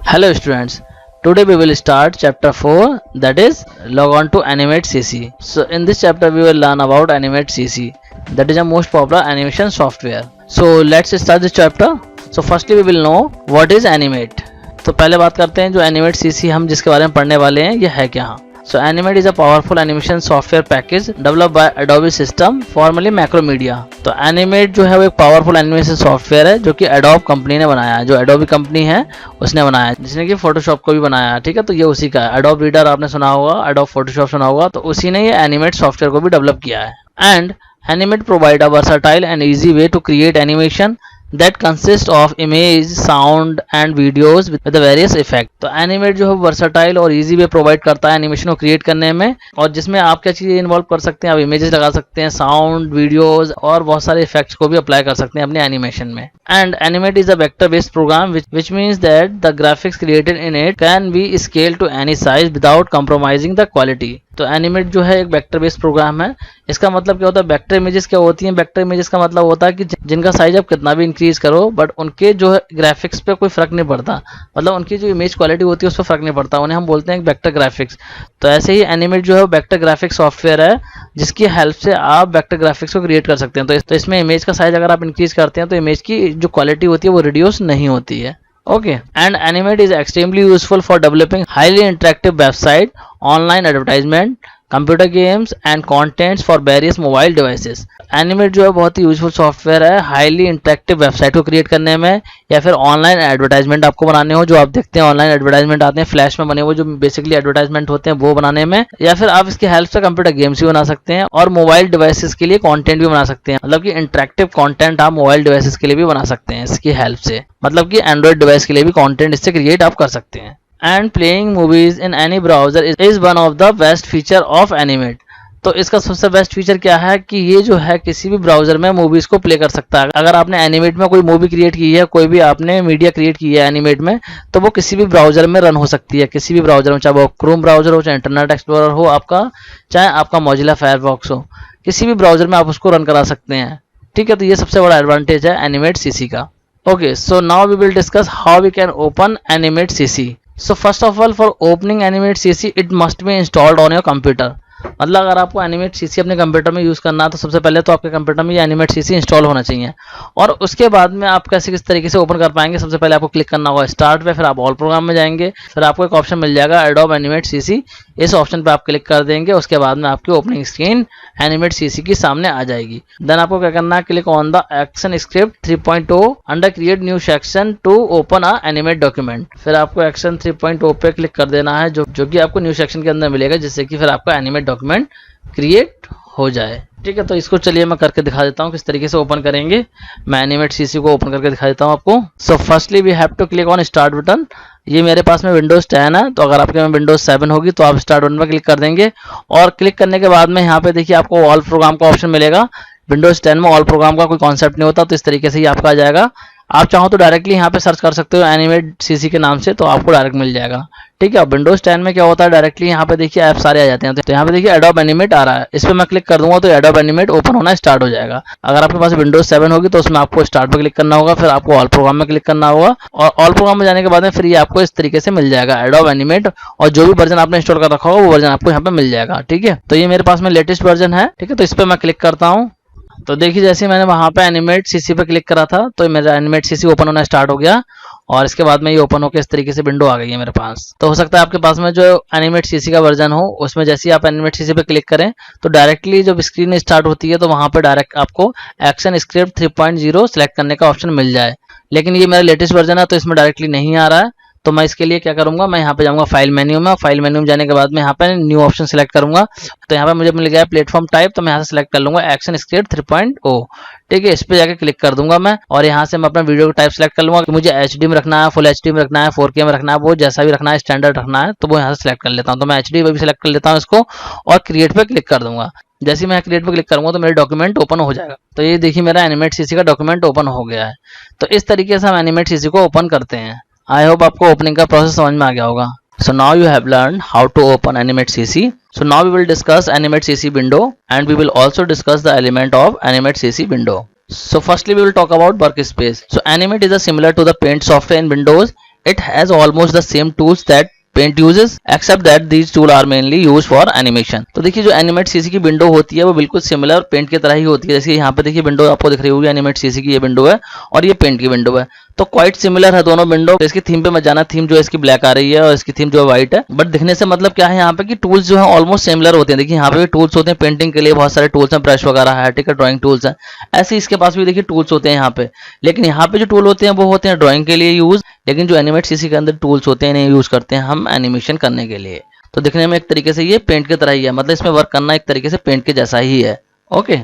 Hello students, today we will start chapter 4, that is log on to Animate CC. So in this chapter we will learn about Animate CC, that is a most popular animation software. So let's start this chapter. So firstly we will know what is Animate. तो पहले बात करते हैं जो Animate CC हम जिसके बारे में पढ़ने वाले हैं ये है क्या. So Animate is a powerful animation software package developed by Adobe System, formerly Macromedia. तो Animate जो है वो एक पावरफुल एनिमेशन सॉफ्टवेयर है जो कि Adobe कंपनी ने बनाया है. जो Adobe कंपनी है उसने बनाया है, जिसने कि Photoshop को भी बनाया है. ठीक है, तो ये उसी का है. Adobe Reader आपने सुना होगा, Adobe Photoshop सुना होगा, तो उसी ने ये Animate सॉफ्टवेयर को भी डेवलप किया है. And Animate provide a versatile and easy way to create animation that consist of image, sound and videos with the various effect. तो Animate जो है वर्सटाइल और इजी वे प्रोवाइड करता है एनिमेशन को क्रिएट करने में, और जिसमें आप क्या चीज़ें इन्वॉल्व कर सकते हैं, आप इमेजेस लगा सकते हैं, साउंड, वीडियोस और बहुत सारे इफेक्ट्स को भी अप्लाई कर सकते हैं अपने एनिमेशन में. And Animate is a vector based program which means that the graphics created in it can be scaled to any size without compromising the quality. तो Animate जो है एक वेक्टर बेस्ड प्रोग्राम है. इसका मतलब क्या होता है, वेक्टर इमेजेस क्या होती हैं, वेक्टर इमेजेस का मतलब होता है कि जिनका साइज आप कितना भी इंक्रीज करो बट उनके जो है ग्राफिक्स पे कोई फर्क नहीं पड़ता, मतलब उनकी जो इमेज क्वालिटी होती है उस पर फर्क नहीं पड़ता, उन्हें हम बोलते हैं वेक्टर ग्राफिक्स. तो ऐसे ही Animate जो है वेक्टर ग्राफिक्स सॉफ्टवेयर है जिसकी हेल्प से आप वेक्टर ग्राफिक्स को क्रिएट कर सकते हैं. तो इसमें इमेज का साइज अगर आप इंक्रीज करते हैं तो इमेज की जो क्वालिटी होती है वो रिड्यूस नहीं होती है. Okay, and Animate is extremely useful for developing highly interactive website, online advertisement, computer games and contents for various mobile devices. Animate जो है बहुत ही यूजफुल सॉफ्टवेयर है हाईली इंटरेक्टिव वेबसाइट को क्रिएट करने में, या फिर ऑनलाइन एडवर्टाइजमेंट आपको बनाने हो, जो आप देखते हैं ऑनलाइन एडवर्टाइजमेंट आते हैं फ्लैश में बने हुए जो बेसिकली एडवर्टाइजमेंट होते हैं वो बनाने में, या फिर आप इसकी हेल्प से कंप्यूटर गेम्स भी बना सकते हैं और मोबाइल डिवाइसेस के लिए कंटेंट भी बना सकते हैं. मतलब कि इंटरेक्टिव कंटेंट आप मोबाइल डिवाइसेस के लिए भी बना सकते हैं इसकी हेल्प से, मतलब कि एंड्रॉइड डिवाइस के लिए भी कंटेंट इससे क्रिएट आप कर सकते हैं. And playing movies in any browser is one of the best feature of Animate. तो इसका सबसे बेस्ट फीचर क्या है कि ये जो है किसी भी ब्राउजर में मूवीज को प्ले कर सकता है. अगर आपने Animate में कोई मूवी क्रिएट की है, कोई भी आपने मीडिया क्रिएट की है Animate में, तो वो किसी भी ब्राउजर में रन हो सकती है, किसी भी ब्राउजर में, चाहे वो क्रोम ब्राउजर हो, चाहे इंटरनेट एक्सप्लोरर हो आपका, चाहे आपका मोजिला फायरफॉक्स हो, किसी भी ब्राउजर में आप उसको रन करा सकते हैं. ठीक है, तो ये सबसे बड़ा एडवांटेज है Animate CC का. Okay, so now we will discuss how we can open Animate CC. So first of all, for opening Animate CC it must be installed on your computer. मतलब अगर आपको Animate CC अपने computer में use करना है तो सबसे पहले तो आपके कंप्यूटर में ये Animate CC इंस्टॉल होना चाहिए, और उसके बाद में आप कैसे किस तरीके से ओपन कर पाएंगे. सबसे पहले आपको क्लिक करना होगा स्टार्ट पे, फिर आप ऑल प्रोग्राम में जाएंगे, फिर आपको एक ऑप्शन मिल जाएगा Adobe Animate CC. इस ऑप्शन पे आप क्लिक कर देंगे, उसके बाद में आपकी ओपनिंग स्क्रीन Animate CC की सामने आ जाएगी. देन आपको क्या करना है, click on the action script 3.0 under create new section two open a animate document. फिर आपको एक्शन 3.0 पे क्लिक कर देना है, जो कि आपको न्यू सेक्शन के अंदर मिलेगा, जिससे कि फिर आपका एनिमेट डॉक्यूमेंट क्रिएट हो जाए. ठीक है, तो इसको चलिए मैं करके दिखा देता हूँ किस तरीके से ओपन करेंगे. मैं Animate CC को ओपन करके दिखा देता हूँ आपको. So firstly we have to click on start button. ये मेरे पास में विंडोज 10 है, तो अगर आपके में विंडोज 7 होगी तो आप स्टार्ट बटन पर क्लिक कर देंगे, और क्लिक करने के बाद में यहाँ पे देखिए आपको ऑल प्रोग्राम का ऑप्शन मिलेगा. विंडोज 10 में ऑल प्रोग्राम का कोई कॉन्सेप्ट नहीं होता, तो इस तरीके से ही आपका आ जाएगा. आप चाहो तो डायरेक्टली यहाँ पे सर्च कर सकते हो Animate CC के नाम से, तो आपको डायरेक्ट मिल जाएगा. ठीक है, विंडोज 10 में क्या होता है, डायरेक्टली यहाँ पे देखिए ऐप सारे आ जाते हैं. तो यहाँ पे देखिए Adobe Animate आ रहा है, इस पर मैं क्लिक कर दूंगा तो Adobe Animate ओपन होना स्टार्ट हो जाएगा. अगर आपके पास विंडोज 7 होगी तो उसमें आपको स्टार्ट पर क्लिक करना होगा, फिर आपको ऑल प्रोग्राम में क्लिक करना होगा, और ऑल प्रोग्राम में जाने के बाद में फिर ये आपको इस तरीके से मिल जाएगा Adobe Animate, और जो भी वर्जन आपने इंस्टॉल कर रखा होगा वो वर्जन आपको यहाँ पे मिल जाएगा. ठीक है, तो ये मेरे पास में लेटेस्ट वर्जन है. ठीक है, तो इस पर मैं क्लिक करता हूँ. तो देखिए जैसे मैंने वहाँ पे Animate CC पे क्लिक करा था तो मेरा Animate CC ओपन होना स्टार्ट हो गया, और इसके बाद में ये ओपन होकर इस तरीके से विंडो आ गई है मेरे पास. तो हो सकता है आपके पास में जो Animate CC का वर्जन हो उसमें जैसे ही आप Animate CC पे क्लिक करें तो डायरेक्टली जब स्क्रीन स्टार्ट होती है तो वहाँ पे डायरेक्ट आपको एक्शन स्क्रिप्ट 3.0 सेलेक्ट करने का ऑप्शन मिल जाए. लेकिन ये मेरा लेटेस्ट वर्जन है तो इसमें डायरेक्टली नहीं आ रहा है. तो मैं इसके लिए क्या करूंगा, मैं यहाँ पे जाऊंगा फाइल मेन्यू में, फाइल मेन्यू में जाने के बाद में यहाँ पे न्यू ऑप्शन सेलेक्ट करूंगा. तो यहाँ पे मुझे मिल गया प्लेटफॉर्म टाइप, तो मैं यहाँ से सेलेक्ट कर लूंगा एक्शन स्क्रिप्ट 3.0. ठीक है, इस पे जाके क्लिक कर दूंगा मैं, और यहाँ से मैं अपना वीडियो का टाइप सेलेक्ट कर लूंगा कि मुझे HD में रखना है, फुल HD में रखना है, 4K में रखना है, वो जैसा भी रखना है, स्टैंडर्ड रखना है, तो वो यहाँ से सेलेक्ट कर लेता हूँ. तो मैं HD भी सेलेक्ट कर लेता हूँ इसको, और क्रिएट पे क्लिक कर दूंगा. जैसे मैं क्रिएट पे क्लिक करूंगा तो मेरा डॉक्यूमेंट ओपन हो जाएगा. तो ये देखिए मेरा Animate CC का डॉक्यूमेंट ओपन हो गया है. तो इस तरीके से हम Animate CC को ओपन करते हैं. आई होप आपको ओपनिंग का प्रोसेस समझ में आ गया होगा. So now you have learned how to open Animate CC. So now we will discuss Animate CC window, and we will also discuss the element of Animate CC window. So firstly we will talk about workspace. So Animate is similar to the Paint software in Windows. It has almost the same tools that Paint uses except that these tool are mainly use for animation. तो देखिए जो animate CC की window होती है वो बिल्कुल similar paint की तरह ही होती है। जैसे यहाँ पे देखिए विंडो आपको दिख रही होगी, एनिमेट सीसी की ये विंडो है और ये पेंट की विंडो है, तो क्वाइट सिमिलर है दोनों विंडो। इसकी थीम पे मत जाना, थीम जो है इसकी ब्लैक आ रही है और इसकी थीम जो है व्हाइट है, बट दिखने से मतलब क्या है यहाँ पे कि टूल्स जो है ऑलमोस्ट सिमिलर होते हैं। देखिए यहाँ पे भी टूल्स होते हैं पेंटिंग के लिए, बहुत सारे टूल्स हैं, ब्रश वगैरह है, ठीक है, ड्राइंग टूल्स है। ऐसे इसके पास भी देखिए टूल्स होते हैं यहाँ पे, लेकिन यहाँ पे जो टूल होते हैं वो होते हैं ड्राइंग के लिए यूज, लेकिन जो एनिमेट सीसी के अंदर टूल्स होते हैं इन्हें यूज करते हैं हम एनिमेशन करने के लिए। तो दिखने में एक तरीके से ये पेंट की तरह ही है, मतलब इसमें वर्क करना एक तरीके से पेंट के जैसा ही है। Okay,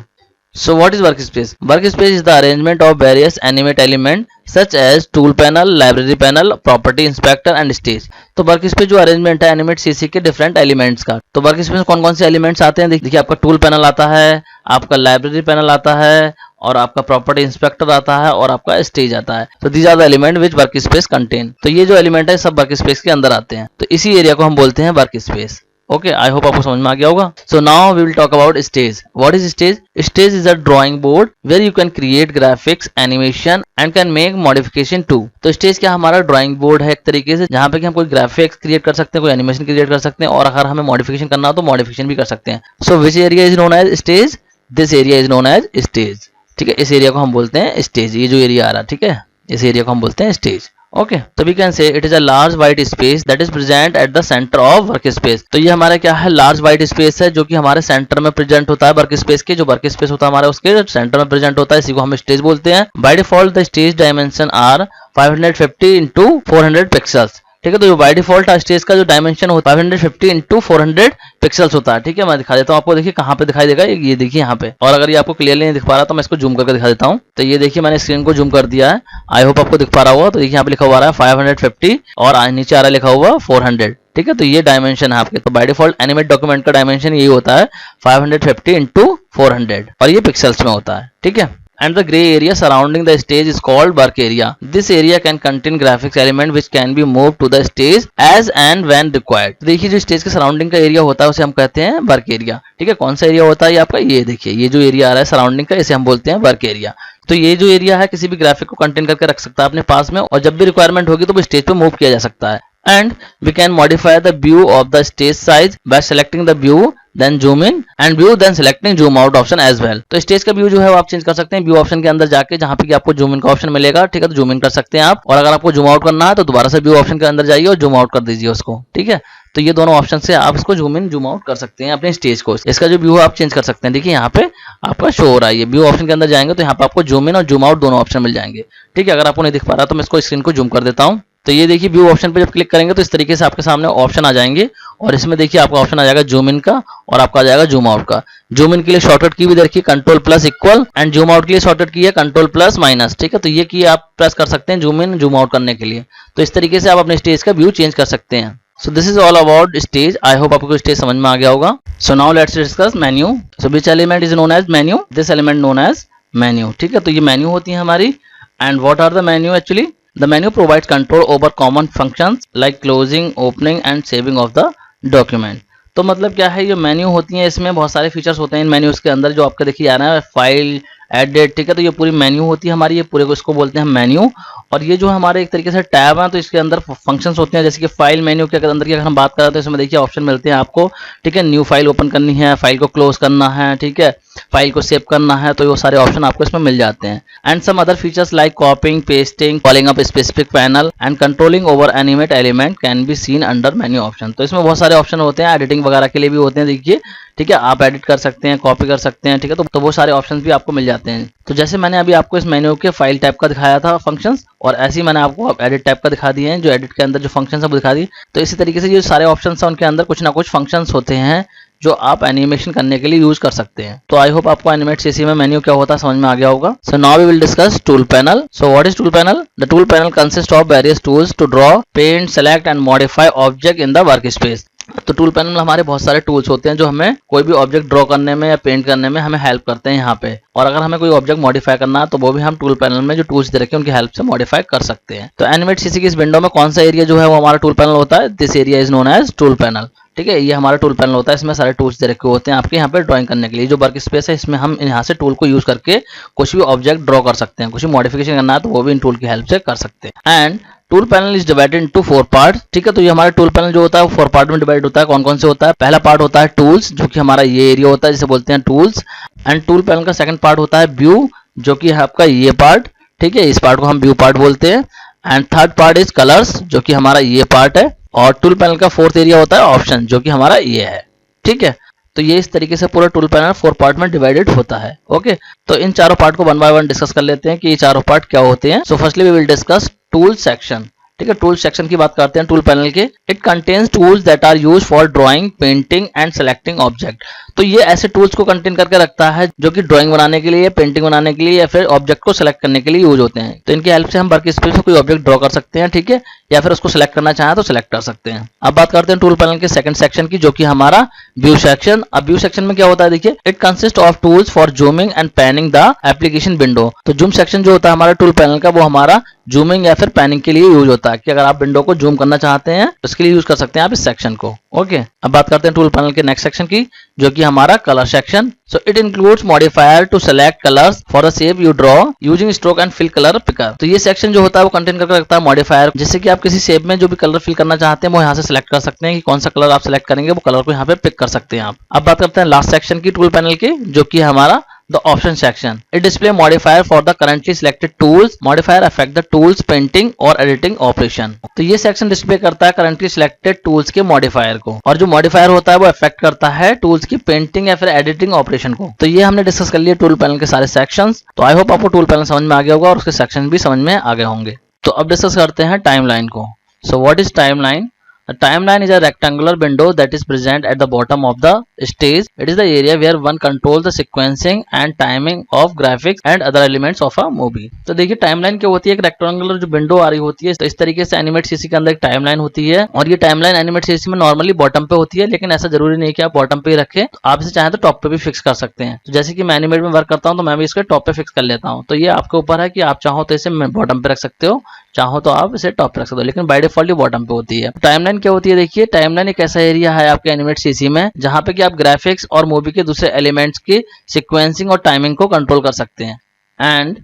so what is workspace? Workspace is the arrangement of various animate elements such as tool panel, library panel, property inspector and stage। तो वर्कस्पेस जो अरेंजमेंट है एनिमेट सीसी के डिफरेंट एलिमेंट्स का। तो वर्कस्पेस में कौन कौन से एलिमेंट्स आते हैं? देखिए आपका टूल पैनल आता है, आपका लाइब्रेरी पैनल आता है, और आपका प्रॉपर्टी इंस्पेक्टर आता है, और आपका स्टेज आता है। तो these are the element which workspace contain. तो ये जो एलिमेंट है सब वर्कस्पेस के अंदर आते हैं, तो इसी एरिया को हम बोलते हैं वर्कस्पेस। ओके, आई होप आपको समझ में आ गया होगा। So now we will talk about stage. What is stage? Stage is a drawing board where you can create graphics, animation and can make modification to. तो स्टेज क्या हमारा ड्राइंग बोर्ड है एक तरीके से, जहां पे कि हम कोई ग्राफिक्स क्रिएट कर सकते हैं, कोई एनिमेशन क्रिएट कर सकते हैं, और अगर हमें मॉडिफिकेशन करना हो तो मॉडिफिकेशन भी कर सकते हैं। So which area is known as stage? This area is known as stage. ठीक है, इस एरिया को हम बोलते हैं स्टेज। ये जो एरिया आ रहा है, ठीक है, इस एरिया को हम बोलते हैं स्टेज। ओके, तो we can say it is a large white space that is present at the centre of work space. तो ये हमारा क्या है? लार्ज वाइट स्पेस है जो कि हमारे सेंटर में प्रेजेंट होता है वर्क स्पेस के। जो वर्क स्पेस होता है हमारा उसके सेंटर में प्रेजेंट होता है, इसी को हम स्टेज बोलते हैं। By default the stage dimension are 550 into 400 pixels. ठीक है, तो जो बाय डिफॉल्ट स्टेज का जो डायमेंशन होता है 550 इंटू 400 पिक्सल्स होता है। ठीक है, मैं दिखा देता हूँ आपको। देखिए कहाँ पे दिखाई देगा, ये देखिए यहाँ पे। और अगर ये आपको क्लियरली नहीं दिख पा रहा तो मैं इसको जूम करके दिखा देता हूँ। तो ये देखिए मैंने स्क्रीन को जूम कर दिया है, आई होप आपको दिख पा रहा होगा। तो देखिए यहाँ पे लिखा हुआ है 550 और नीचे आ रहा है लिखा हुआ 400। ठीक है, तो ये डायमेंशन है आपके। तो बाय डिफॉल्ट एनिमेट डॉक्यूमेंट का डायमेंशन यही होता है 550 इंटू 400, और ये पिक्सल्स में होता है। ठीक है, and the gray area surrounding the stage is called work area. This area can contain graphics element which can be moved to the stage as and when required. देखिए जो स्टेज के सराउंडिंग का area होता है उसे हम कहते हैं वर्क एरिया। ठीक है, कौन सा एरिया होता है ये आपका? ये देखिए, ये जो एरिया आ रहा है सराउंडिंग का, इसे हम बोलते हैं वर्क एरिया। तो ये जो एरिया है किसी भी ग्राफिक को कंटेन करके रख सकता है अपने पास में, और जब भी रिक्वायरमेंट होगी तो वो स्टेज पे मूव किया जा सकता है। And we can modify the view of the stage size by selecting the view, then zoom in and view, then selecting zoom out option as well। तो स्टेज का व्यू जो है वो आप चेंज कर सकते हैं व्यू ऑप्शन के अंदर जाके, जहां पे कि आपको जूम इन का ऑप्शन मिलेगा। ठीक है, तो जूम इन कर सकते हैं आप, और अगर आपको जूम आउट करना है तो दोबारा से व्यू ऑप्शन के अंदर जाइए और जूम आउट कर दीजिए उसको। ठीक है, तो ये दोनों ऑप्शन से आप इसको जूम इन जूम आउट कर सकते हैं अपने स्टेज को। इसका जो व्यू आप चेंज कर सकते हैं। देखिए यहाँ पे आपका शो हो रहा है, ये व्यू ऑप्शन के अंदर जाएंगे तो यहाँ पे आपको जूम इन और जूम आउट दोनों ऑप्शन मिल जाएंगे। ठीक है, अगर आपको नहीं दिख पा रहा तो मैं इसको स्क्रीन को जूम कर देता हूँ। तो ये देखिए व्यू ऑप्शन पे जब क्लिक करेंगे तो इस तरीके से आपके सामने ऑप्शन आ जाएंगे, और इसमें देखिए आपका ऑप्शन आ जाएगा जूम इन का, और आपका आ जाएगा जूम आउट का। जूम इन के लिए शॉर्टकट की भी देखिए control plus equal, and zoom out के लिए शॉर्टकट की है कंट्रोल प्लस माइनस। ठीक है, तो ये की आप प्रेस कर सकते हैं जूम इन जूम आउट करने के लिए। तो इस तरीके से आप अपने स्टेज का व्यू चेंज कर सकते हैं। So this is all about stage. I hope आपको स्टेज समझ में आ गया होगा। So now let's discuss menu. So which element is known as menu? This element known as menu. ठीक है, तो ये मेन्यू होती है हमारी। And what are the menu actually? The menu provides control over common functions like closing, opening and saving of the document। तो मतलब क्या है, ये मेन्यू होती है, इसमें बहुत सारे फीचर्स होते हैं इन मेन्यूज के अंदर जो आपके देखिए आ रहा है, फाइल, एडिट। ठीक है, तो ये पूरी मेन्यू होती है हमारी, ये पूरे को इसको बोलते हैं मेन्यू। और ये जो हमारे एक तरीके से टैब है, तो इसके अंदर फंक्शंस होते हैं, जैसे कि फाइल मेन्यू के अंदर की अगर हम बात करें तो इसमें देखिए ऑप्शन मिलते हैं आपको। ठीक है, न्यू फाइल ओपन करनी है, फाइल को क्लोज करना है, ठीक है, फाइल को सेव करना है, तो ये सारे ऑप्शन आपको इसमें मिल जाते हैं। And some other features like copying, pasting, calling up specific panel and controlling over animate element can be seen under menu option. तो इसमें बहुत सारे ऑप्शन होते हैं, एडिटिंग वगैरह के लिए भी होते हैं देखिए। ठीक है, आप एडिट कर सकते हैं, कॉपी कर सकते हैं। ठीक है, तो वो सारे ऑप्शंस भी आपको मिल जाते हैं। तो जैसे मैंने अभी आपको इस मेन्यू के फाइल टाइप का दिखाया था फंक्शंस, और ऐसे ही मैंने आपको एडिट टाइप का दिखा दिए हैं, जो एडिट के अंदर जो फंक्शंस है वो दिखा दिए। तो इसी तरीके से जो सारे ऑप्शंस हैं उनके अंदर कुछ ना कुछ फंक्शंस होते हैं जो आप एनिमेशन करने के लिए यूज कर सकते हैं। तो आई होप आपको एनिमेट सीसी में मेन्यू क्या होता है समझ में आ गया होगा। So now we will discuss tool panel. So what is tool panel? The tool panel consist of various tools to draw, paint, select and modify object in the work space. तो tool panel में हमारे बहुत सारे tools होते हैं जो हमें कोई भी ऑब्जेक्ट ड्रॉ करने में या पेंट करने में हमें हेल्प करते हैं यहाँ पे। और अगर हमें कोई ऑब्जेक्ट मॉडिफाई करना है तो वो भी हम टूल पैनल में जो टूल्स दे रखे हैं उनकी हेल्प से मॉडिफाई कर सकते हैं। तो एनिमेट सीसी की इस विंडो में कौन सा एरिया जो है वो हमारा टूल पैनल होता है? This area is known as tool panel. ठीक है, ये हमारा टूल पैनल होता है, इसमें सारे टूल्स दे रखे होते हैं आपके यहाँ पे ड्राइंग करने के लिए। जो वर्क स्पेस है इसमें हम यहाँ से टूल को यूज करके कुछ भी ऑब्जेक्ट ड्रॉ कर सकते हैं, कुछ भी मॉडिफिकेशन करना है तो वो भी इन टूल की हेल्प से कर सकते हैं। And tool panel is divided into 4 part. ठीक है, तो ये हमारा टूल पैनल जो होता है वो 4 पार्ट में डिवाइड होता है। कौन कौन से होता है? पहला पार्ट होता है टूल्स, जो कि हमारा ये एरिया होता है जिसे बोलते हैं टूल्स। एंड टूल पैनल का सेकंड पार्ट होता है व्यू, जो कि है आपका ये पार्ट। ठीक है, इस पार्ट को हम व्यू पार्ट बोलते हैं। And third part is colours, जो कि हमारा ये पार्ट है। और टूल पैनल का फोर्थ एरिया होता है ऑप्शन, जो कि हमारा ये है। ठीक है, तो ये इस तरीके से पूरा टूल पैनल 4 पार्ट में डिवाइडेड होता है। ओके, तो इन चारों पार्ट को वन बाय वन डिस्कस कर लेते हैं कि ये चारों पार्ट क्या होते हैं। So firstly we will discuss tool section. ठीक है, टूल सेक्शन की बात करते हैं टूल पैनल के। It contains tools that are used for drawing, painting and selecting object. तो ये ऐसे टूल्स को कंटेन करके रखता है जो कि ड्राइंग बनाने के लिए, पेंटिंग बनाने के लिए या फिर ऑब्जेक्ट को सेलेक्ट करने के लिए यूज होते हैं। तो इनकी हेल्प से हम वर्क स्पेस में कोई ऑब्जेक्ट ड्रॉ कर सकते हैं। ठीक है, या फिर उसको सेलेक्ट करना चाहें तो सेलेक्ट कर सकते हैं। अब बात करते हैं टूल पैनल के सेकंड सेक्शन की, जो कि हमारा व्यू सेक्शन। अब व्यू सेक्शन में क्या होता है, देखिए, it consist of tools for zooming and panning the application window. तो जूम सेक्शन जो होता है हमारा टूल पैनल का, वो हमारा जूमिंग या फिर पैनिंग के लिए यूज होता है कि अगर आप विंडो को जूम करना चाहते हैं तो इसके लिए यूज कर सकते हैं आप इस सेक्शन को। ओके, अब बात करते हैं टूल पैनल के नेक्स्ट सेक्शन की, जो कि हमारा colour section. So it includes modifier to select colours for the shape you draw using stroke and fill colour picker. तो ये सेक्शन जो होता है वो कंटेन करके रखता है मॉडिफायर, जिससे कि आप किसी शेप में जो भी कलर फिल करना चाहते हैं वो यहाँ से सिलेक्ट कर सकते हैं कि कौन सा कलर आप सिलेक्ट करेंगे, वो कलर को यहाँ पे पिक कर सकते हैं आप। अब बात करते हैं लास्ट सेक्शन की टूल पैनल की, जो कि हमारा the option section. It display modifier for the currently selected tools. Modifier affect the tools painting और editing operation. तो ये सेक्शन डिस्प्ले करता है currently selected tools के मॉडिफायर को, और जो मॉडिफायर होता है वो अफेक्ट करता है टूल्स की पेंटिंग या फिर एडिटिंग ऑपरेशन को। तो ये हमने डिस्कस कर लिया टूल पैनल के सारे सेक्शंस। तो आई होप आपको टूल पैनल समझ में आ गया होगा और उसके सेक्शन भी समझ में आ गए होंगे। तो अब डिस्कस करते हैं टाइमलाइन को। सो what is timeline? A timeline is a rectangular window that is present at the bottom of the stage. It is the area where one controls the sequencing and timing of graphics and other elements of a movie. तो देखिए timeline क्या होती है, एक rectangular जो window आ रही होती है, तो इस तरीके से एनिमेट सीसी के अंदर एक टाइमलाइन होती है। और ये टाइमलाइन एनिमेट सीसी में नॉर्मली बॉटम पे होती है, लेकिन ऐसा जरूरी नहीं कि आप बॉटम पे ही रखें, तो आप इसे चाहें तो टॉप पे भी फिक्स कर सकते हैं। तो जैसे कि मैं एनिमेट में वर्क करता हूँ तो मैं भी इसको टॉप पे फिक्स कर लेता हूँ। तो ये आपके ऊपर है कि आप चाहो तो इसे बॉटम पे रख सकते हो, चाहो तो आप इसे टॉप पे रख सकते हो, लेकिन बाय डिफॉल्ट बॉटम पे होती है। टाइमलाइन क्या होती है, देखिए टाइमलाइन एक ऐसा एरिया है आपके एनिमेट सीसी में जहां पे कि आप ग्राफिक्स और मूवी के दूसरे एलिमेंट्स की सीक्वेंसिंग और टाइमिंग को कंट्रोल कर सकते हैं। And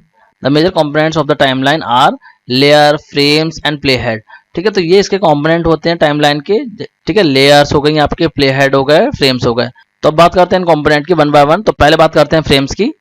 the major components of the timeline are layer, frames and play head. ठीक है, तो ये इसके कंपोनेंट होते हैं टाइमलाइन के। ठीक है, लेयर्स हो गई आपके, प्ले हेड हो गए, फ्रेम्स हो गए। तो अब बात करते हैं कंपोनेंट की वन बाय वन। तो पहले बात करते हैं फ्रेम्स की।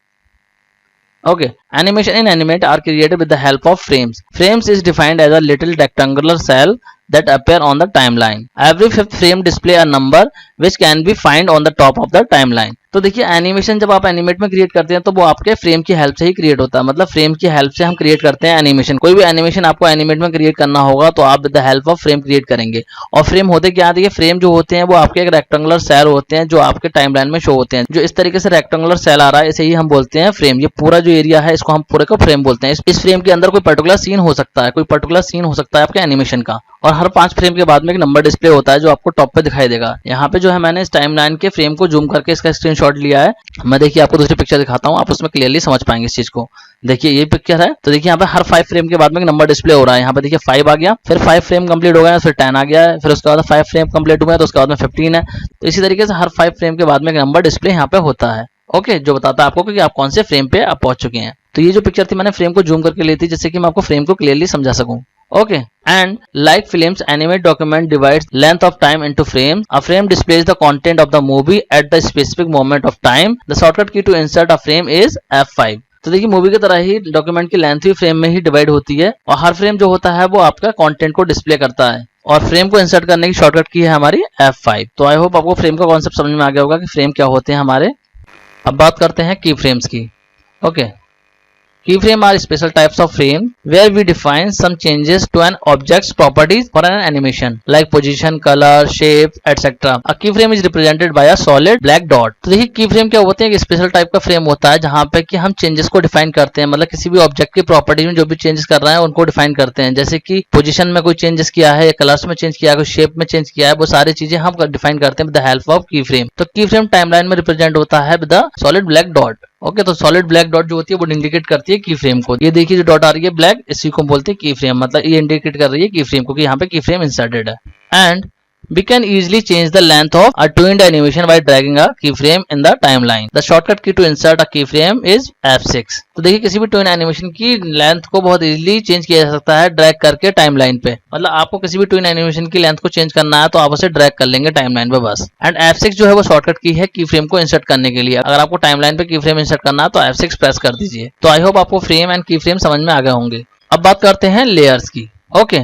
Okay, animation in Animate are created with the help of frames. Frames is defined as a little rectangular cell that appear on the timeline. Every fifth frame display a number which can be found on the top of the timeline. तो देखिए animation जब आप animate में create करते हैं तो वो आपके फ्रेम की हेल्प से ही क्रिएट होता है, मतलब फ्रेम की हेल्प से हम क्रिएट करते हैं एनिमेशन। कोई भी एनिमेशन आपको एनिमेट में क्रिएट करना होगा तो आप with the help of frame create करेंगे। और फ्रेम होते क्या, देखिए फ्रेम जो होते हैं वो आपके एक रेक्टेंगुलर सेल होते हैं जो आपके टाइमलाइन में शो होते हैं। जो इस तरीके से रेक्टेंगुलर सेल आ रहा है इसे ही हम बोलते हैं फ्रेम। ये पूरा जो एरिया है इसको हम पूरे को फ्रेम बोलते हैं। इस फ्रेम के अंदर कोई पर्टिकुलर सीन हो सकता है, कोई पर्टिकुलर सीन हो सकता है आपके एनिमेशन का, और हर 5 फ्रेम के बाद में एक नंबर डिस्प्ले होता है जो आपको टॉप पे दिखाई देगा। यहाँ पे जो है मैंने इस टाइमलाइन के फ्रेम को जूम करके इसका स्क्रीनशॉट लिया है। मैं देखिए आपको दूसरी पिक्चर दिखाता हूँ, आप उसमें क्लियरली समझ पाएंगे इस चीज को। देखिए ये पिक्चर है, तो देखिए यहाँ पे हर 5 फ्रेम के बाद में एक नंबर डिस्प्ले हो रहा है। यहाँ पे देखिए 5 आ गया, फिर 5 फ्रेम कंप्लीट हो गया, फिर 10 आ गया है, फिर उसके बाद 5 फ्रेम कंप्लीट हुए तो उसके बाद में 15 है। तो इसी तरीके से हर 5 फ्रेम के बाद में एक नंबर डिस्प्ले यहाँ पे होता है। ओके, जो बताता है आपको कि आप कौन से फ्रेम पे आप पहुंच चुके हैं। तो ये जो पिक्चर थी मैंने फ्रेम को जूम करके ली थी जिससे कि मैं आपको फ्रेम को क्लियरली समझा सकूं। Okay, and like films, animate document divides length of time into frames. A frame displays the content of the movie at the specific moment of time. The shortcut key to insert a frame is F5. तो देखिए movie की तरह ही document की length भी frame में ही divide होती है और हर फ्रेम जो होता है वो आपका कंटेंट को डिस्प्ले करता है और फ्रेम को इंसर्ट करने की शॉर्टकट की है हमारी F5। तो आई होप आपको फ्रेम का कॉन्सेप्ट समझ में आ गया होगा कि फ्रेम क्या होते हैं हमारे। अब बात करते हैं की फ्रेम्स की। Okay, Keyframe are special types of frame where we define some changes to an object's properties for an animation like position, color, shape, etc. A keyframe is represented by a solid black dot. तो देखिए keyframe क्या होते हैं, एक special type का frame होता है जहाँ पे कि हम चेंजेस को डिफाइन करते हैं, मतलब किसी भी ऑब्जेक्ट की प्रॉपर्टीज में जो भी चेंजेस कर रहे हैं उनको डिफाइन करते हैं। जैसे कि पोजीशन में कोई चेंजेस किया है या कलर्स में चेंज किया है, कोई शेप में चेंज किया है, वो सारी चीजें हम डिफाइन करते हैं with the help of keyframe। तो keyframe टाइमलाइन में रिप्रेजेंट होता है with the solid black dot. Okay, तो सॉलिड ब्लैक डॉट जो होती है वो इंडिकेट करती है की फ्रेम को। ये देखिए जो डॉट आ रही है ब्लैक, इसी को बोलते हैं की फ्रेम, मतलब ये इंडिकेट कर रही है की फ्रेम को कि यहाँ पे की फ्रेम इंसर्टेड है। And We can easily change the length of a twinned animation by dragging a keyframe in the timeline. The shortcut key to insert a keyframe is F6. तो देखिए किसी भी ट्विन एनिमेशन की length को बहुत easily change किया जा सकता है ड्रैग करके टाइमलाइन पे। मतलब आपको किसी भी ट्विन एनिमेशन की लेंथ को चेंज करना है तो आप उसे ड्रैग कर लेंगे टाइमलाइन पे बस। एंड F6 जो है वो शॉर्टकट की है कीफ्रेम को इंसर्ट करने के लिए। अगर आपको टाइमलाइन पे कीफ्रेम इंसर्ट करना है तो F6 प्रेस कर दीजिए। तो आई होप आपको फ्रेम एंड कीफ्रेम समझ में आ गए होंगे। अब बात करते हैं लेयर्स की। Okay,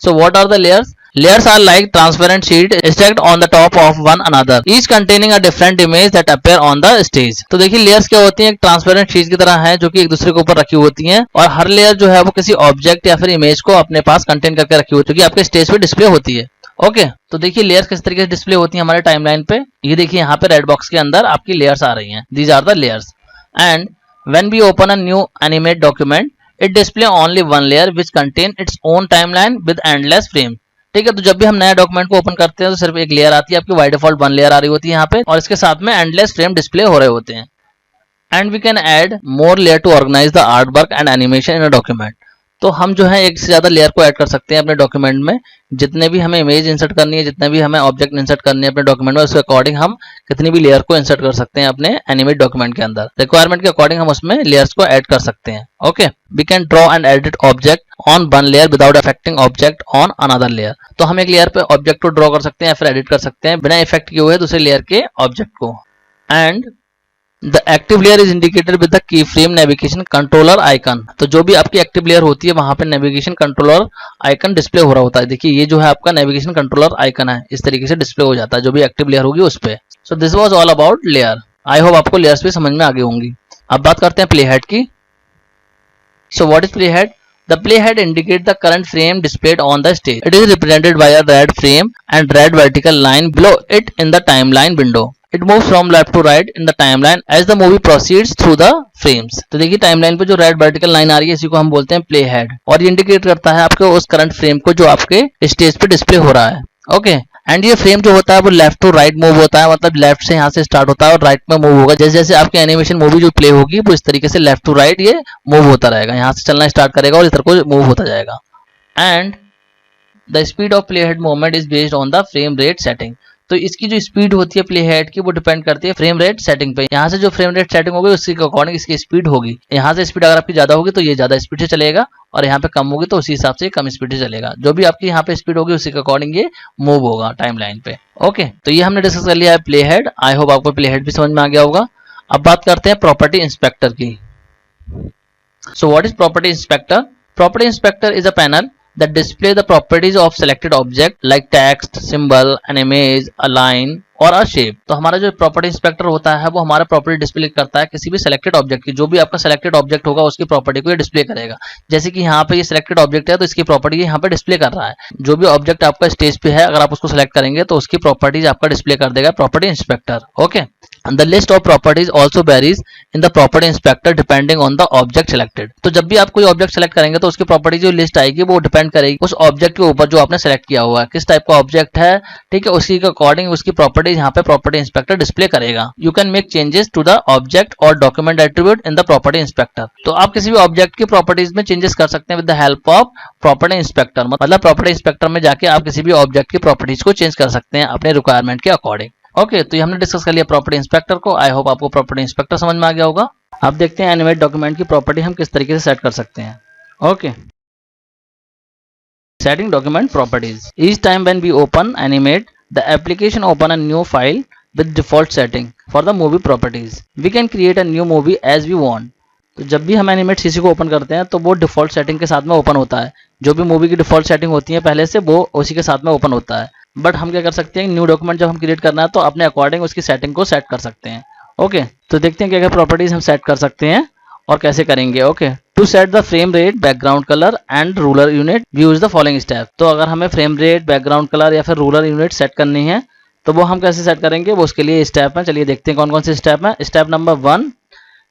so what are the layers? Layers are like transparent sheet stacked on the top of one another, each containing a different image that appear on the stage. तो देखिए लेयर्स क्या होती हैं, एक ट्रांसपेरेंट शीट की तरह है जो कि एक दूसरे के ऊपर रखी होती हैं और हर लेयर जो है वो किसी ऑब्जेक्ट या फिर इमेज को अपने पास कंटेन करके रखी होती है जो कि आपके स्टेज पे डिस्प्ले होती है। ओके, तो देखिए लेयर्स किस तरीके से डिस्प्ले होती है हमारे टाइमलाइन पे। ये देखिए यहाँ पे रेड बॉक्स के अंदर आपकी लेयर्स आ रही हैं। These are the layers and when we open a new Animate document it display only one layer which contain its own timeline with endless frame. ठीक है, तो जब भी हम नया डॉक्यूमेंट को ओपन करते हैं तो सिर्फ एक लेयर आती है, आपकी बाय डिफॉल्ट वन लेयर आ रही होती है यहाँ पे और इसके साथ में एंडलेस फ्रेम डिस्प्ले हो रहे होते हैं। And we can add more layer to organise the art work and animation in a document. तो हम जो है एक से ज्यादा लेयर को ऐड कर सकते हैं अपने डॉक्यूमेंट में। जितने भी हमें इमेज इंसर्ट करनी है, जितने भी हमें ऑब्जेक्ट इंसर्ट करनी है अपने डॉक्यूमेंट में, उसके अकॉर्डिंग हम कितनी भी लेयर को इंसर्ट कर सकते हैं अपने एनिमेट डॉक्यूमेंट के अंदर। रिक्वायरमेंट के अकॉर्डिंग हम उसमें लेयर्स को ऐड कर सकते हैं। Okay, we can draw and edit object on one layer without affecting object on another layer. तो हम एक लेयर पे ऑब्जेक्ट को ड्रॉ कर सकते हैं या फिर एडिट कर सकते हैं बिना इफेक्ट किए हुए दूसरे लेयर के ऑब्जेक्ट को। And the active layer is indicated with the key frame navigation controller icon. तो जो भी आपकी एक्टिव लेयर होती है वहां पे नेविगेशन कंट्रोलर आइकन डिस्प्ले हो रहा होता है। देखिए ये जो है आपका नेविगेशन कंट्रोलर आइकन है, इस तरीके से डिस्प्ले हो जाता है जो भी एक्टिव लेयर होगी उस पे। So this was all about layer. I hope आपको लेयर्स भी समझ में आ गई होंगी। अब बात करते हैं प्लेहेड की। सो what is प्लेहेड? The playhead indicates the current frame displayed on the stage. It is represented by a red frame and red vertical line below it in the timeline window. It moves from left to right in the timeline as the movie proceeds through the frames. तो देखिए timeline पे जो red vertical line आ रही है इसी को हम बोलते हैं प्ले हेड और ये इंडिकेट करता है आपके उस करंट फ्रेम को जो आपके स्टेज पे डिस्प्ले हो रहा है। ओके, एंड ये फ्रेम जो होता है वो लेफ्ट टू राइट मूव होता है, मतलब लेफ्ट से यहाँ से स्टार्ट होता है और राइट में मूव होगा। जैसे जैसे आपकी एनिमेशन मूवी जो प्ले होगी वो इस तरीके से लेफ्ट टू राइट ये मूव होता रहेगा, यहाँ से चलना स्टार्ट करेगा और इधर को मूव होता जाएगा। And the speed of play head movement is based on the frame rate setting. तो इसकी जो स्पीड होती है प्ले हेड की वो डिपेंड करती है फ्रेम रेट सेटिंग पे। यहाँ से जो फ्रेम रेट सेटिंग होगी उसके अकॉर्डिंग इसकी स्पीड होगी। यहाँ से स्पीड अगर आपकी ज्यादा होगी तो ये ज्यादा स्पीड से चलेगा और यहाँ पे कम होगी तो उसी हिसाब से कम स्पीड से चलेगा। जो भी आपकी यहाँ पे स्पीड होगी उसी के अकॉर्डिंग ये मूव होगा टाइमलाइन पे। ओके, तो ये हमने डिस्कस कर लिया है प्ले हेड। आई होप आपको प्ले हेड भी समझ में आ गया होगा। अब बात करते हैं प्रॉपर्टी इंस्पेक्टर की। सो what is property inspector? Property inspector is a panel that display the properties of selected object like text, symbol, an image, a line और a shape। तो हमारा जो प्रॉपर्टी इंस्पेक्टर होता है वो हमारा प्रॉपर्टी डिस्प्ले करता है किसी भी सिलेक्टेड ऑब्जेक्ट की। जो भी आपका सिलेक्टेड ऑब्जेक्ट होगा उसकी प्रॉपर्टी को ये डिस्प्ले करेगा। जैसे कि यहाँ पे ये सिलेक्टेड ऑब्जेक्ट है तो इसकी प्रॉपर्टी यहाँ पे डिस्प्ले कर रहा है। जो भी ऑब्जेक्ट आपका स्टेज पे है अगर आप उसको सिलेक्ट करेंगे तो उसकी प्रॉपर्टीज आपका डिस्प्ले कर देगा property inspector. Okay, the list of properties also varies in the property inspector depending on the object selected। तो जब भी आप कोई ऑब्जेक्ट सेलेक्ट करेंगे तो उसकी प्रॉपर्टी जो लिस्ट आएगी वो डिपेंड करेगी उस ऑब्जेक्ट के ऊपर जो आपने सेलेक्ट किया हुआ है, किस टाइप का ऑब्जेक्ट है। ठीक है, उसी के अकॉर्डिंग उसकी प्रॉपर्टीज यहाँ पे प्रॉपर्टी इंस्पेक्टर डिस्प्ले करेगा। You can make changes to the object और document attribute in the property inspector. तो आप किसी भी ऑब्जेक्ट की प्रॉपर्टीज में चेंजेस कर सकते हैं with the help of property inspector. मतलब प्रॉपर्टी इंस्पेक्टर में जाके आप किसी भी ऑब्जेक्ट की प्रॉपर्टीज को चेंज कर सकते हैं अपने रिक्वायरमेंट के अकॉर्डिंग। ओके, तो ये हमने डिस्कस कर लिया प्रॉपर्टी इंस्पेक्टर को। आई होप आपको प्रॉपर्टी इंस्पेक्टर समझ में आ गया होगा। अब देखते हैं एनिमेट डॉक्यूमेंट की प्रॉपर्टी हम किस तरीके से सेट कर सकते हैं। Okay, setting document properties. Each time when we open Animate the application open a new file with default setting for the movie properties. We can create a new movie as we want. तो जब भी हम animate CC को open करते हैं तो वो default setting के साथ में ओपन होता है। जो भी मूवी की डिफॉल्ट सेटिंग होती है पहले से वो उसी के साथ में ओपन होता है। बट हम क्या कर सकते हैं, न्यू डॉक्यूमेंट जब हम क्रिएट करना है तो अपने अकॉर्डिंग उसकी सेटिंग को सेट कर सकते हैं। ओके, तो देखते हैं क्या क्या प्रॉपर्टीज हम सेट कर सकते हैं और कैसे करेंगे। Okay, to set the frame rate, background colour and ruler unit we use the following step. तो अगर हमें फ्रेम रेट, बैकग्राउंड कलर या फिर रूलर यूनिट सेट करनी है तो वो हम कैसे सेट करेंगे, वो उसके लिए स्टेप है। चलिए देखते हैं कौन कौन से स्टेप है। Step number 1,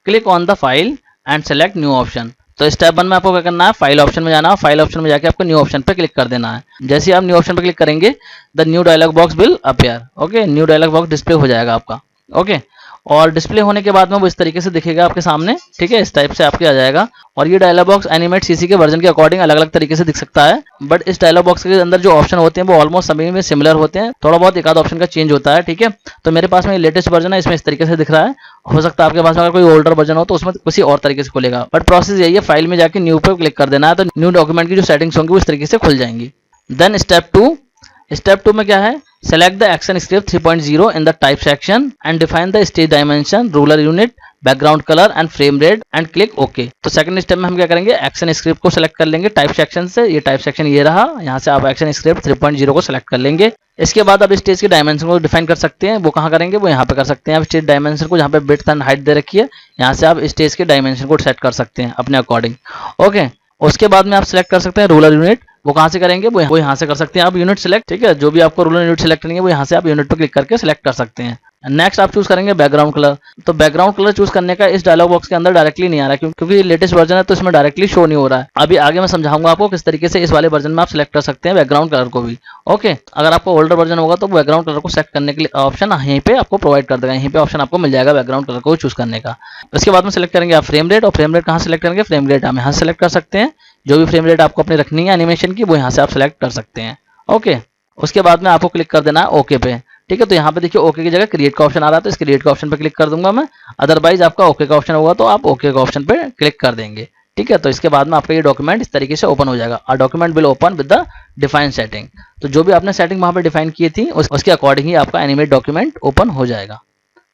click on the file and select new option. तो स्टेप 1 में आपको क्या करना है, फाइल ऑप्शन में जाना है। फाइल ऑप्शन में जाके आपको न्यू ऑप्शन पे क्लिक कर देना है। जैसे आप न्यू ऑप्शन पे क्लिक करेंगे the new dialog box will appear. Okay, new dialog box display हो जाएगा आपका। ओके, और डिस्प्ले होने के बाद में वो इस तरीके से दिखेगा आपके सामने, ठीक है, इस टाइप से आपके आ जाएगा। और ये डायलॉग बॉक्स एनिमेट सीसी के वर्जन के अकॉर्डिंग अलग अलग तरीके से दिख सकता है, बट इस डायलॉग बॉक्स के अंदर जो ऑप्शन होते हैं वो ऑलमोस्ट सभी में सिमिलर होते हैं, थोड़ा बहुत एक आध ऑप्शन का चेंज होता है, ठीक है। तो मेरे पास में लेटेस्ट वर्जन है, इसमें इस तरीके से दिख रहा है। हो सकता है आपके पास अगर कोई ओल्डर वर्जन हो तो उसमें किसी और तरीके से खुलेगा, बट प्रोसेस यही है, फाइल में जाके न्यू पे क्लिक कर देना है, तो न्यू डॉक्यूमेंट की जो सेटिंग्स होंगी वो इस तरीके से खुल जाएंगी। देन स्टेप टू में क्या है, select the action script 3.0 in the type section and define the stage dimension, ruler unit, background colour and frame rate and click okay. तो सेकंड स्टेप में हम क्या करेंगे, एक्शन स्क्रिप्ट को सेलेक्ट कर लेंगे टाइप सेक्शन से। ये टाइप सेक्शन ये रहा, यहाँ से आप एक्शन स्क्रिप्ट 3.0 को सेलेक्ट कर लेंगे। इसके बाद आप स्टेज के डायमेंशन को डिफाइन कर सकते हैं, वो कहाँ करेंगे, वो यहाँ पे कर सकते हैं। आप स्टेज डायमेंशन को, जहाँ पे विड्थ एंड हाइट दे रखी है, यहाँ से आप स्टेज के डायमेंशन को सेट कर सकते हैं अपने अकॉर्डिंग, ओके। उसके बाद में आप सेलेक्ट कर सकते हैं रूलर यूनिट, वो कहाँ से करेंगे, वो यहाँ से कर सकते हैं आप यूनिट सेलेक्ट, ठीक है। जो भी आपको रूलर यूनिट सेलेक्ट करेंगे वो यहाँ से आप यूनिट पर क्लिक करके सेलेक्ट कर सकते हैं। नेक्स्ट आप चूज करेंगे बैकग्राउंड कलर। तो बैकग्राउंड कलर चूज करने का इस डायलॉग बॉक्स के अंदर डायरेक्टली नहीं आ रहा है, क्योंकि लेटेस्ट वर्जन है तो इसमें डायरेक्टली शो नहीं हो रहा है। अभी आगे मैं समझाऊंगा आपको किस तरीके से इस वाले वर्जन में आप सिलेक्ट कर सकते हैं बैकग्राउंड कलर को भी, ओके। अगर आपको ओल्डर वर्जन होगा तो बैकग्राउंड कलर को सेलेक्ट करने के लिए ऑप्शन यहीं पे आपको प्रोवाइड कर देगा, यहीं पे ऑप्शन आपको मिल जाएगा बैकग्राउंड कलर को चूज करने का। उसके बाद में सिलेक्ट करेंगे आप फ्रेम रेट, और फ्रेम रेट कहाँ सेलेक्ट करेंगे, फ्रेम रेट हम यहाँ सेलेक्ट कर सकते हैं। जो भी फ्रेम रेट आपको अपनी रखनी है एनिमेशन की, वो यहाँ से आप सेलेक्ट कर सकते हैं, ओके। उसके बाद में आपको क्लिक कर देना है ओके पे, ठीक है। तो यहाँ पे देखिए ओके की जगह क्रिएट का ऑप्शन आ रहा है, तो इस क्रिएट का ऑप्शन पे क्लिक कर दूंगा मैं। अदरवाइज आपका ओके का ऑप्शन होगा तो आप ओके का ऑप्शन पे क्लिक कर देंगे, ठीक है। तो इसके बाद में आपका ये डॉक्यूमेंट इस तरीके से ओपन हो जाएगा। और document will open with the define setting. तो जो भी आपने सेटिंग वहाँ पे डिफाइन की थी उसके अकॉर्डिंग ही आपका एनिमेट डॉक्यूमेंट ओपन हो जाएगा,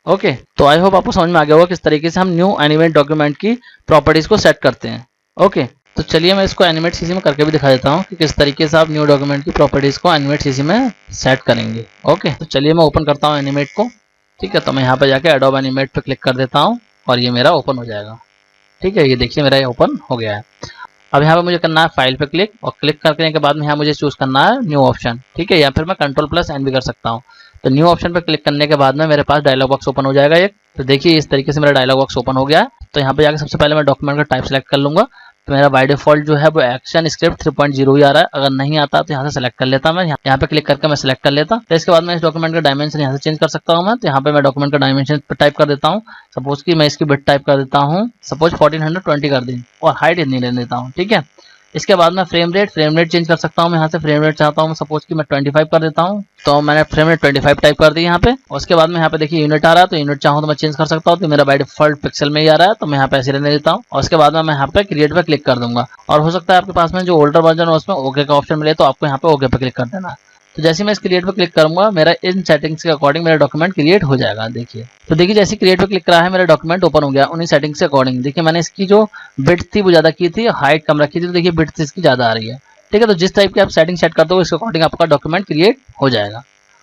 ओके। तो आई होप आपको समझ में आ गया होगा किस तरीके से हम न्यू एनिमेट डॉक्यूमेंट की प्रॉपर्टीज को सेट करते हैं, ओके। तो चलिए मैं इसको एनिमेट सीसी में करके भी दिखा देता हूँ कि किस तरीके से आप न्यू डॉक्यूमेंट की प्रॉपर्टीज को एनिमेट सीसी में सेट करेंगे, ओके। तो चलिए मैं ओपन करता हूँ एनिमेट को, ठीक है। तो मैं यहाँ पे जाके एडोब एनिमेट पे क्लिक कर देता हूँ और ये मेरा ओपन हो जाएगा, ठीक है। ये देखिए मेरा ये ओपन हो गया है। अब यहाँ पे मुझे करना है फाइल पे क्लिक, और क्लिक करने के बाद में यहाँ मुझे चूज करना है न्यू ऑप्शन, ठीक है। या फिर मैं Ctrl+N भी कर सकता हूँ। तो न्यू ऑप्शन पे क्लिक करने के बाद में मेरे पास डायलॉग बॉक्स ओपन हो जाएगा एक। तो देखिए इस तरीके से मेरा डायलॉग बॉक्स ओपन हो गया है। तो यहाँ पे जाकर सबसे पहले मैं डॉक्यूमेंट का टाइप सेलेक्ट कर लूंगा। तो मेरा बाय डिफॉल्ट जो है वो एक्शन स्क्रिप्ट 3.0 ही आ रहा है। अगर नहीं आता तो यहाँ से सेलेक्ट कर लेता मैं, यहाँ पे क्लिक करके मैं सेलेक्ट कर लेता। तो इसके बाद मैं इस डॉक्यूमेंट का डायमेंशन यहाँ से चेंज कर सकता हूँ मैं। तो यहाँ पे मैं डॉक्यूमेंट का डायमेंशन टाइप कर देता हूँ। सपोज कि मैं इसकी विड्थ टाइप कर देता हूँ, सपोज 1420 कर दी, और हाइट इतनी ले लेता हूँ, ठीक है। इसके बाद मैं फ्रेम रेट चेंज कर सकता हूँ मैं। यहाँ से फ्रेम रेट चाहता हूँ सपोज कि मैं 25 कर देता हूँ। तो मैंने फ्रेम रेट 25 टाइप कर दी यहाँ पे। उसके बाद में यहाँ पे देखिए यूनिट आ रहा है, तो यूनिट चाहूँ तो मैं चेंज कर सकता हूँ। तो मेरा बाय डिफॉल्ट पिक्सल में ही आ रहा है, तो मैं यहाँ पे ऐसे रहने देता हूँ। और उसके बाद में मैं यहाँ पे क्रिएट पे क्लिक कर दूंगा। और हो सकता है आपके पास में जो ओल्डर वर्जन है उसमें ओके का ऑप्शन मिले, तो आपको यहाँ पे ओके पे क्लिक कर देना है। तो जैसे मैं इस क्रिएट पे क्लिक करूंगा, मेरा इन सेटिंग्स के अकॉर्डिंग मेरा डॉक्यूमेंट क्रिएट हो जाएगा। देखिए तो देखिए जैसे क्रिएट पे क्लिक करा है, मेरा डॉक्यूमेंट ओपन हो गया उन्हीं सेटिंग्स के अकॉर्डिंग। देखिए मैंने इसकी जो विड्थ थी वो ज्यादा की थी, हाइट कम रखी थी, तो देखिए विड्थ इसकी ज्यादा आ रही है, ठीक है। तो जिस टाइप की आप सेटिंग सेट करते हो इसके अकॉर्डिंग आपका डॉक्यूमेंट क्रिएट हो जाएगा,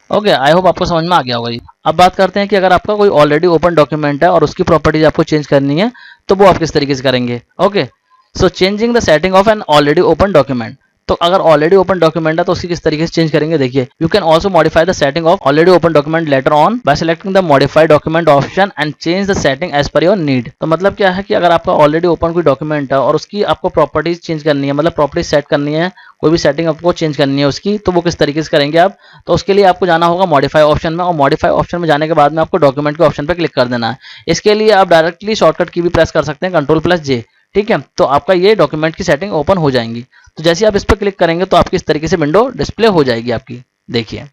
ओके। आई होप आपको समझ में आ गया होगा ये। अब बात करते हैं कि अगर आपका कोई ऑलरेडी ओपन डॉक्यूमेंट है और उसकी प्रॉपर्टीज आपको चेंज करनी है, तो वो आप किस तरीके से करेंगे, okay. So changing the setting of an already open document. तो अगर ऑलरेडी ओपन डॉक्यूमेंट है तो उसकी किस तरीके से चेंज करेंगे, देखिए you can also modify the setting of already open document later on by selecting the modify document option and change the setting as per your need. तो मतलब क्या है कि अगर आपका ऑलरेडी ओपन कोई डॉक्यूमेंट है और उसकी आपको प्रॉपर्टीज चेंज करनी है, मतलब प्रॉपर्टीज सेट करनी है, कोई भी सेटिंग आपको चेंज करनी है उसकी, तो वो किस तरीके से करेंगे आप। तो उसके लिए आपको जाना होगा मॉडिफाई ऑप्शन में, और मॉडिफाई ऑप्शन में जाने के बाद में आपको डॉक्यूमेंट के ऑप्शन पर क्लिक कर देना है। इसके लिए आप डायरेक्टली शॉर्टकट की भी प्रेस कर सकते हैं, Ctrl+J, ठीक है। तो आपका ये डॉक्यूमेंट की सेटिंग ओपन हो जाएंगी। तो जैसे आप इस पर क्लिक करेंगे तो आपकी इस तरीके से विंडो डिस्प्ले हो जाएगी आपकी। देखिए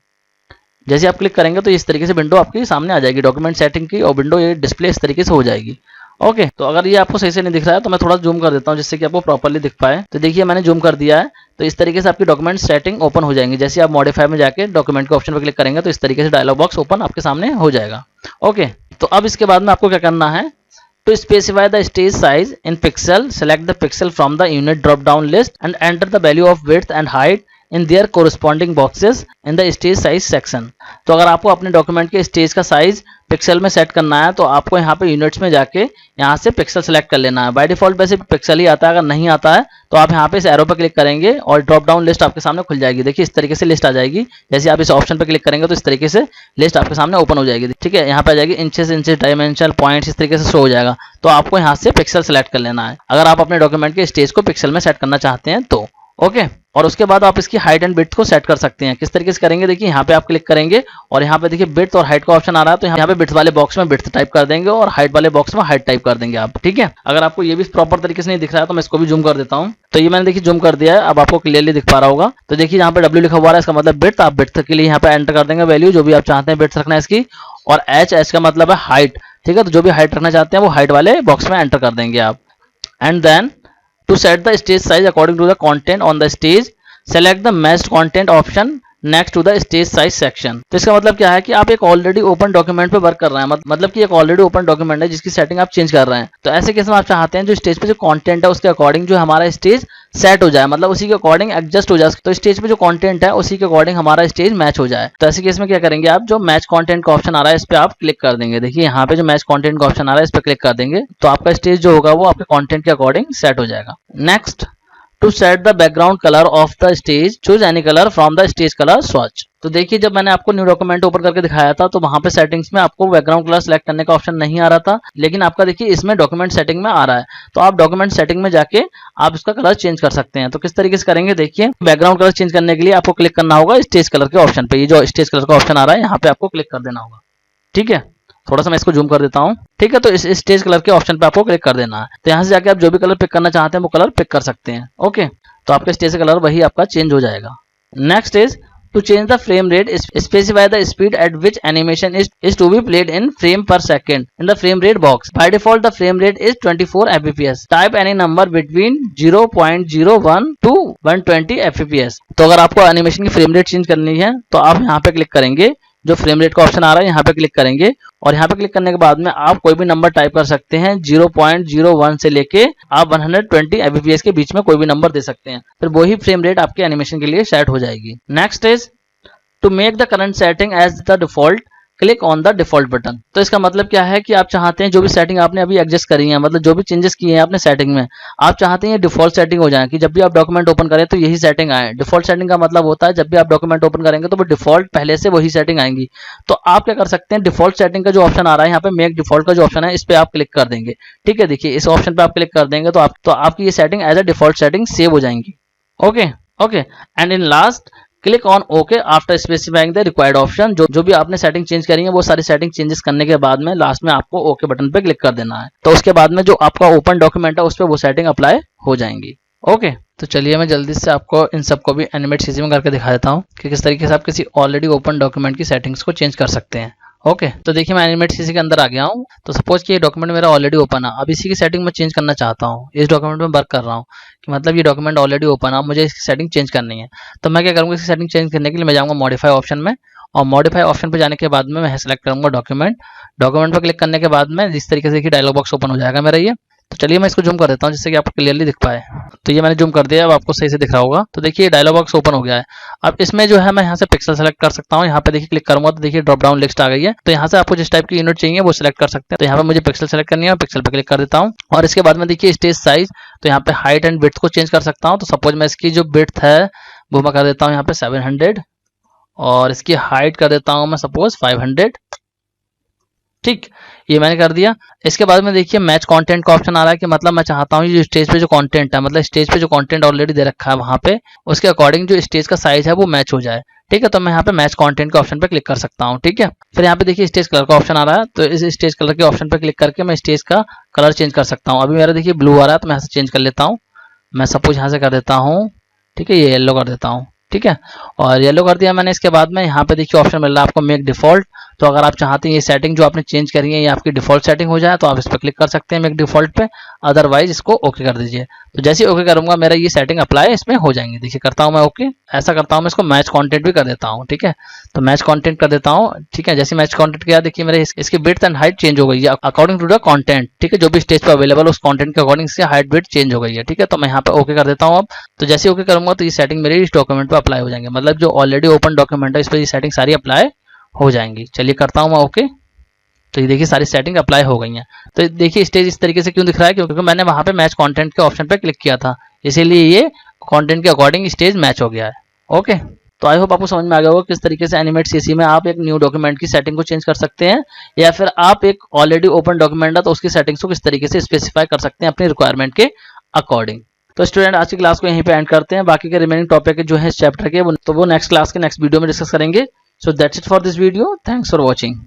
जैसे आप क्लिक करेंगे तो इस तरीके से विंडो आपकी सामने आ जाएगी डॉक्यूमेंट सेटिंग की, और विंडो ये डिस्प्ले इस तरीके से हो जाएगी, ओके। तो अगर ये आपको सही से नहीं दिख रहा है तो मैं थोड़ा जूम कर देता हूँ जिससे कि आपको प्रॉपर्ली दिख पाए। तो देखिए मैंने जूम कर दिया है। तो इस तरीके से आपकी डॉक्यूमेंट सेटिंग ओपन हो जाएंगी। जैसे आप मॉडिफाई में जाके डॉक्यूमेंट के ऑप्शन पर क्लिक करेंगे तो इस तरीके से डायलॉग बॉक्स ओपन आपके सामने हो जाएगा, ओके। तो अब इसके बाद में आपको क्या करना है, to specify the stage size in pixel, select the pixel from the unit drop down list and enter the value of width and height in their corresponding boxes in the stage size section। तो अगर आपको अपने document के stage का size pixel में set करना है तो आपको यहाँ पे यूनिट्स में जाके यहाँ से पिक्सल सेलेक्ट कर लेना है। बाय डिफॉल्ट वैसे पिक्सल ही आता है, अगर नहीं आता है तो आप यहाँ पे इस एरो पर क्लिक करेंगे और ड्रॉप डाउन लिस्ट आपके सामने खुल जाएगी। देखिए इस तरीके से लिस्ट आ जाएगी। जैसे आप इस ऑप्शन पर क्लिक करेंगे तो इस तरीके से लिस्ट आपके सामने ओपन हो जाएगी, ठीक है। यहाँ पे आ जाएगी इंचेस, डायमेंशन, पॉइंट्स, इस तरीके से शो हो जाएगा। तो आपको यहाँ से पिक्सल सेलेक्ट कर लेना है अगर आप अपने डॉक्यूमेंट के स्टेज को पिक्सल में सेट करना चाहते हैं तो, ओके। और उसके बाद आप इसकी हाइट एंड विड्थ को सेट कर सकते हैं। किस तरीके से करेंगे, देखिए यहाँ पे आप क्लिक करेंगे और यहाँ पे देखिए विड्थ और हाइट का ऑप्शन आ रहा है, तो यहाँ पे विड्थ वाले बॉक्स में विड्थ टाइप कर देंगे और हाइट वाले बॉक्स में हाइट टाइप कर देंगे आप, ठीक है। अगर आपको ये भी प्रॉपर तरीके से नहीं दिख रहा है तो मैं इसको भी जूम कर देता हूँ। तो ये मैंने देखिए जूम कर दिया है, अब आपको क्लियरली दिख पा रहा होगा। तो देखिए यहाँ पे W लिखा हुआ है, इसका मतलब विड्थ। आप विड्थ के लिए यहाँ पे एंटर कर देंगे वैल्यू जो भी आप चाहते हैं विड्थ रखना है इसकी, और H का मतलब है हाइट, ठीक है। तो जो भी हाइट रखना चाहते हैं वो हाइट वाले बॉक्स में एंटर कर देंगे आप। And then to set the stage size according to the content on the stage, select the matched content option next to the stage size section. तो इसका मतलब क्या है कि आप एक ऑलरेडी ओपन डॉक्यूमेंट पे वर्क कर रहे हैं, मतलब कि एक ऑलरेडी ओपन डॉक्यूमेंट है जिसकी सेटिंग आप चेंज कर रहे हैं। तो ऐसे केस में आप चाहते हैं जो स्टेज पे जो कंटेंट है उसके अकॉर्डिंग जो हमारा स्टेज सेट हो जाए, मतलब उसी के अकॉर्डिंग एडजस्ट हो जाए। तो स्टेज पे जो कंटेंट है उसी के अकॉर्डिंग हमारा स्टेज मैच हो जाए। तो ऐसे केस में क्या करेंगे आप, जो मैच कंटेंट का ऑप्शन आ रहा है इस पे आप क्लिक कर देंगे। देखिए यहाँ पे जो मैच कंटेंट का ऑप्शन आ रहा है इस पे क्लिक कर देंगे तो आपका स्टेज जो होगा वो आपके कंटेंट के अकॉर्डिंग सेट हो जाएगा। Next, to set the background colour of the stage, choose any colour from the stage colour swatch. तो देखिए जब मैंने आपको न्यू डॉक्यूमेंट ओपन करके दिखाया था तो वहां पे सेटिंग्स में आपको बैकग्राउंड कलर सेलेक्ट करने का ऑप्शन नहीं आ रहा था, लेकिन आपका देखिए इसमें डॉक्यूमेंट सेटिंग में आ रहा है। तो आप डॉक्यूमेंट सेटिंग में जाके आप इसका कलर चेंज कर सकते हैं। तो किस तरीके से करेंगे, देखिए बैकग्राउंड कलर चेंज करने के लिए आपको क्लिक करना होगा स्टेज कलर के ऑप्शन पे। ये जो स्टेज कलर का ऑप्शन आ रहा है यहाँ पे आपको क्लिक कर देना होगा, ठीक है। थोड़ा सा मैं इसको जूम कर देता हूँ, ठीक है। तो इस स्टेज कलर के ऑप्शन पे आपको क्लिक कर देना है। तो यहाँ से जाके आप जो भी कलर पिक करना चाहते हैं वो कलर पिक कर सकते हैं, ओके। तो आपका स्टेज कलर वही आपका चेंज हो जाएगा। Next is to change the frame rate, specify the speed at which animation is to be played in frame per second in the frame rate box. By default the frame rate is 24 fps। Type any number between 0.01 to 120 fps। तो अगर आपको animation की frame rate change करनी है तो आप यहाँ पे क्लिक करेंगे, जो फ्रेम रेट का ऑप्शन आ रहा है यहाँ पे क्लिक करेंगे और यहाँ पे क्लिक करने के बाद में आप कोई भी नंबर टाइप कर सकते हैं। 0.01 से लेके आप 120 fps के बीच में कोई भी नंबर दे सकते हैं, फिर वही फ्रेम रेट आपके एनिमेशन के लिए सेट हो जाएगी। Next is to make the current setting as the default, click on the default button. तो इसका मतलब क्या है कि आप चाहते हैं जो भी सेटिंग आपने अभी एडजस्ट करी है, मतलब जो भी चेंजेस किए हैं आपने सेटिंग में, आप चाहते हैं ये डिफॉल्ट सेटिंग हो जाए कि जब भी आप डॉक्यूमेंट ओपन करें तो यही सेटिंग आए। डिफॉल्ट सेटिंग का मतलब होता है जब भी आप डॉक्यूमेंट ओपन करेंगे तो वो डिफॉल्ट पहले से वही सेटिंग आएंगी। तो आप क्या कर सकते हैं, डिफॉल्ट सेटिंग का जो ऑप्शन आ रहा है यहाँ पे मेक डिफॉल्ट का जो ऑप्शन है इस पे आप क्लिक कर देंगे, ठीक है। देखिए इस ऑप्शन पे आप क्लिक कर देंगे तो आपकी ये setting as a default setting save हो जाएंगी, okay. And in last click on okay after specifying the required option. जो भी आपने सेटिंग चेंज करी है वो सारी सेटिंग चेंजेस करने के बाद में लास्ट में आपको ओके बटन पे क्लिक कर देना है। तो उसके बाद में जो आपका ओपन डॉक्यूमेंट है उस पर वो सेटिंग अप्लाई हो जाएंगी, ओके। तो चलिए मैं जल्दी से आपको इन सबको भी एनिमेट सीसी में करके दिखा देता हूँ कि किस तरीके से आप किसी ऑलरेडी ओपन डॉक्यूमेंट की सेटिंग्स को चेंज कर सकते हैं, ओके। तो देखिए मैं एनिमेट सीसी के अंदर आ गया हूँ। तो सपोज कि ये डॉक्यूमेंट मेरा ऑलरेडी ओपन है, अब इसी की सेटिंग में चेंज करना चाहता हूँ। इस डॉक्यूमेंट में वर्क कर रहा हूँ कि मतलब ये डॉक्यूमेंट ऑलरेडी ओपन है, मुझे इसकी सेटिंग चेंज करनी है। तो मैं क्या करूँगा, इसकी सेटिंग चेंज करने के लिए मैं जाऊँगा मॉडिफाई ऑप्शन में, और मॉडिफाई ऑप्शन पे जाने के बाद में मैं सेलेक्ट करूँगा डॉक्यूमेंट पर क्लिक करने के बाद में जिस तरीके से डायलॉग बॉक्स ओपन हो जाएगा मेरा ये। तो चलिए मैं इसको जूम कर देता हूँ जिससे कि आपको क्लियरली दिख पाए। तो ये मैंने जूम कर दिया, अब आपको सही से दिख रहा होगा। तो देखिए डायलॉग बॉक्स ओपन हो गया है। अब इसमें जो है मैं यहाँ से पिक्सल सेलेक्ट कर सकता हूँ। यहाँ पे देखिए क्लिक करूंगा तो देखिए ड्रॉप डाउन लिस्ट आ गई है। तो यहाँ से आपको जिस टाइप की यूनिट चाहिए वो सिलेक्ट कर सकते हैं। तो यहाँ पे मुझे पिक्सल सेलेक्ट करनी है, पिक्सल पे क्लिक कर देता हूँ। और इसके बाद में देखिए स्टेज साइज, तो यहाँ पे हाइट एंड विड्थ को चेंज कर सकता हूँ। तो सपोज मैं इसकी जो विड्थ है वो मैं कर देता हूँ यहाँ पे 700 और इसकी हाइट कर देता हूँ मैं सपोज 500, ठीक, ये मैंने कर दिया। इसके बाद में देखिए मैच कंटेंट का ऑप्शन आ रहा है कि मतलब मैं चाहता हूँ ये स्टेज पे जो कंटेंट है, मतलब स्टेज पे जो कंटेंट ऑलरेडी दे रखा है वहां पे उसके अकॉर्डिंग जो स्टेज का साइज है वो मैच हो जाए, ठीक है। तो मैं यहाँ पे मैच कंटेंट के ऑप्शन पे क्लिक कर सकता हूँ, ठीक है। फिर यहाँ पे देखिए स्टेज कलर का ऑप्शन आ रहा है, तो इस स्टेज कलर के ऑप्शन पे क्लिक करके मैं स्टेज का कलर चेंज कर सकता हूँ। अभी मेरा देखिए ब्लू आ रहा है तो मैं यहाँ से चेंज कर लेता हूँ। मैं सपोज यहाँ से कर देता हूँ, ठीक है, ये येलो कर देता हूँ, ठीक है। और येलो कर दिया मैंने। इसके बाद में यहाँ पे देखिए ऑप्शन मिल रहा है आपको मेक डिफॉल्ट। तो अगर आप चाहते हैं ये सेटिंग जो आपने चेंज करी है ये आपकी डिफॉल्ट सेटिंग हो जाए तो आप इस पर क्लिक कर सकते हैं मेक डिफॉल्ट पे, अदरवाइज इसको ओके कर दीजिए। तो जैसे ही ओके करूंगा मेरा ये सेटिंग अप्लाई इसमें हो जाएंगे। देखिए करता हूँ मैं ओके, ऐसा करता हूँ मैं इसको मैच कंटेंट भी कर देता हूँ, ठीक है। तो मैच कंटेंट कर देता हूँ, ठीक है। जैसे मैच कंटेंट किया देखिए मेरे इसकी विड्थ एंड हाइट चेंज हो गई है अकॉर्डिंग टू द कंटेंट, ठीक है। जो भी स्टेज पर अवेलेबल उस कंटेंट के अकॉर्डिंग इसकी हाइट विड्थ चेंज हो गई है, ठीक है। तो मैं यहाँ पे ओके कर देता हूँ अब। तो जैसे ओके करूंगा तो ये सेटिंग मेरे इस डॉक्यूमेंट पे अप्लाई हो जाएंगे, मतलब जो ऑलरेडी ओपन डॉक्यूमेंट है इस पर ये सेटिंग सारी अप्लाई हो जाएंगी। चलिए करता हूँ मैं ओके। तो ये देखिए सारी सेटिंग अप्लाई हो गई हैं। तो देखिए स्टेज इस तरीके से क्यों दिख रहा है, क्योंकि मैंने वहां पे मैच कंटेंट के ऑप्शन पे क्लिक किया था, इसीलिए ये कंटेंट के अकॉर्डिंग स्टेज मैच हो गया है, ओके। तो आई होप आपको समझ में आ गया होगा किस तरीके से एनिमेट सीसी में आप एक न्यू डॉक्यूमेंट की सेटिंग को चेंज कर सकते हैं, या फिर आप एक ऑलरेडी ओपन डॉक्यूमेंट है तो उसकी सेटिंग्स को किस तरीके से स्पेसिफाई कर सकते हैं अपनी रिक्वायरमेंट के अकॉर्डिंग। तो स्टूडेंट आज की क्लास को यहीं पे एंड करते हैं। बाकी के रिमेनिंग टॉपिक जो है इस चैप्टर के वो नेक्स्ट क्लास के नेक्स्ट वीडियो में डिस्कस करेंगे। So that's it for this video. Thanks for watching.